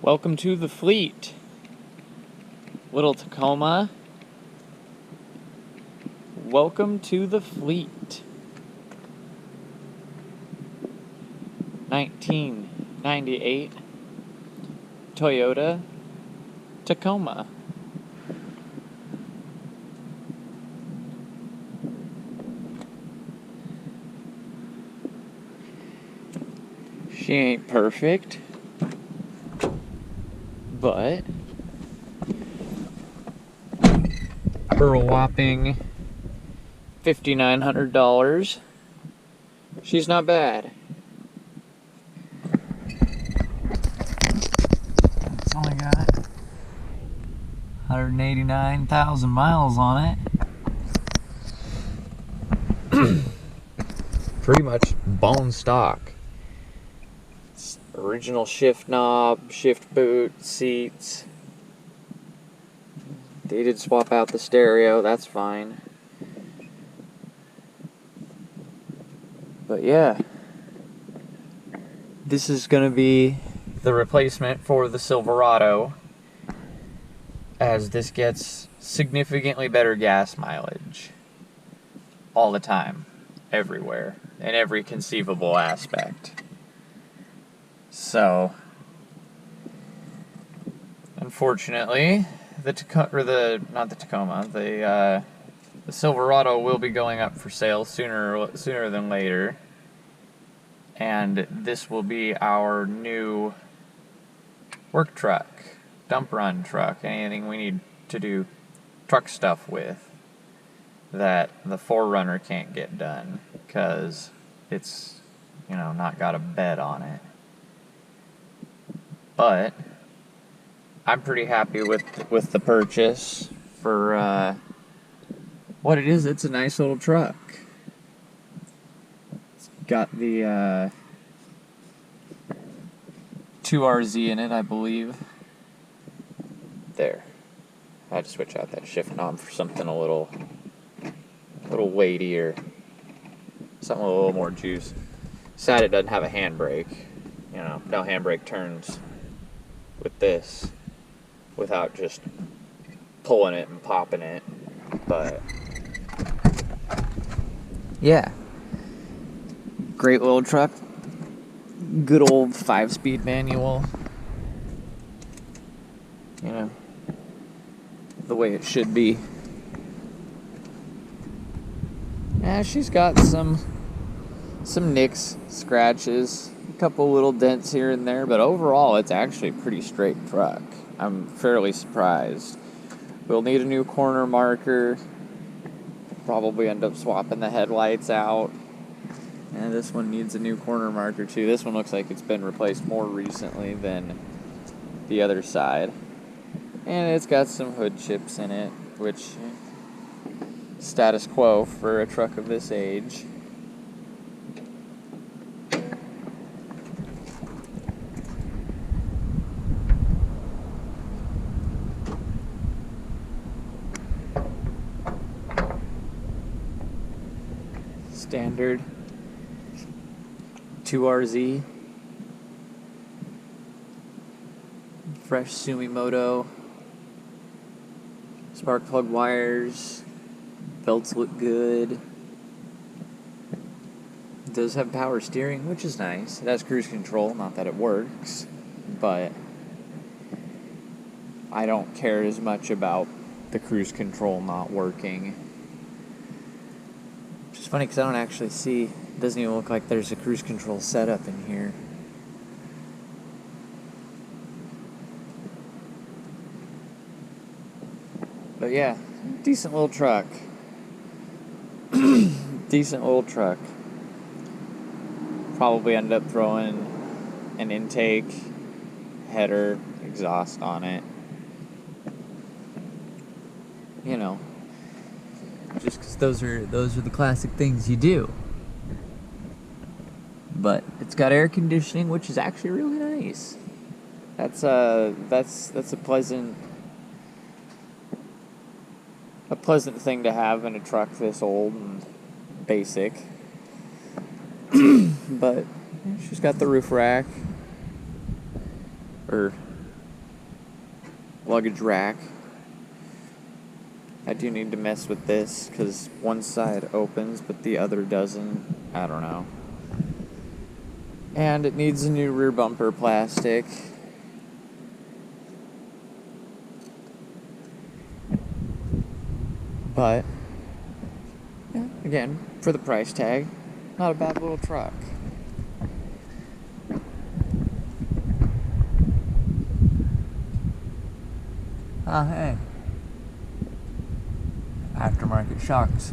Welcome to the fleet. Little Tacoma. Welcome to the fleet. 1998 Toyota Tacoma. She ain't perfect, but for a whopping $5,900, she's not bad. It's only got 189,000 miles on it. Pretty much bone stock. It's original shift knob, shift boot, seats. They did swap out the stereo, that's fine. But yeah, this is going to be the replacement for the Silverado, as this gets significantly better gas mileage all the time, everywhere, in every conceivable aspect. So, unfortunately, the Silverado will be going up for sale sooner than later, and this will be our new work truck, dump run truck, anything we need to do truck stuff with that the 4Runner can't get done because it's, not got a bed on it. But I'm pretty happy with the purchase for what it is. It's a nice little truck. It's got the 2RZ in it, I believe. There. I had to switch out that shift knob for something a little weightier. Something with a little more juice. Sad it doesn't have a handbrake. No handbrake turns with this without just pulling it and popping it. But yeah, great little truck, good old 5-speed manual, the way it should be. Yeah, she's got some nicks, scratches, a couple little dents here and there, but overall it's actually a pretty straight truck. I'm fairly surprised. We'll need a new corner marker. Probably end up swapping the headlights out. And this one needs a new corner marker too. This one looks like it's been replaced more recently than the other side. And it's got some hood chips in it, which status quo for a truck of this age. Standard 2RZ, fresh Sumimoto, spark plug wires, belts look good. It does have power steering, which is nice. It has cruise control, not that it works, but I don't care as much about the cruise control not working. It's funny because I don't actually see, it doesn't even look like there's a cruise control setup in here. But yeah, decent little truck. Decent little truck. Probably end up throwing an intake, header, exhaust on it. Just because those are the classic things you do. But it's got air conditioning, which is actually really nice. That's a pleasant thing to have in a truck this old and basic. But she's got the roof rack, or luggage rack. I do need to mess with this because one side opens but the other doesn't. I don't know. And it needs a new rear bumper plastic. But, yeah, again, for the price tag, not a bad little truck. Hey. Aftermarket shocks.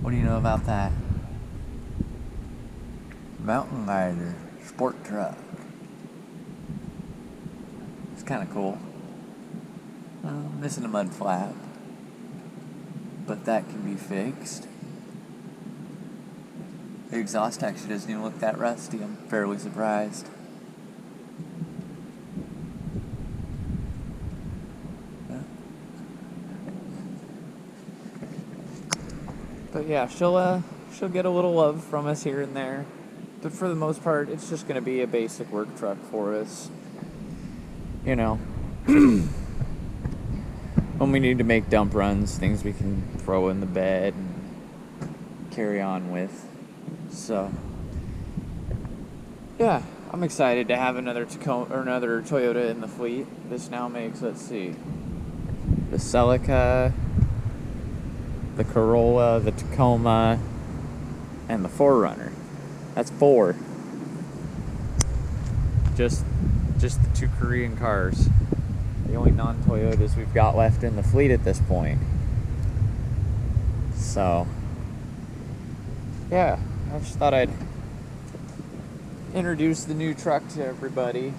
What do you know about that? Mountain Rider sport truck. It's kind of cool. Missing a mud flap, but that can be fixed. The exhaust actually doesn't even look that rusty. I'm fairly surprised. But yeah, she'll get a little love from us here and there. But for the most part, it's just going to be a basic work truck for us. You know, when we need to make dump runs, things we can throw in the bed and carry on with. So, yeah, I'm excited to have another Toyota in the fleet. This now makes, let's see, the Celica, the Corolla, the Tacoma, and the 4Runner. That's 4. Just the 2 Korean cars. The only non-Toyotas we've got left in the fleet at this point. So, yeah, I just thought I'd introduce the new truck to everybody.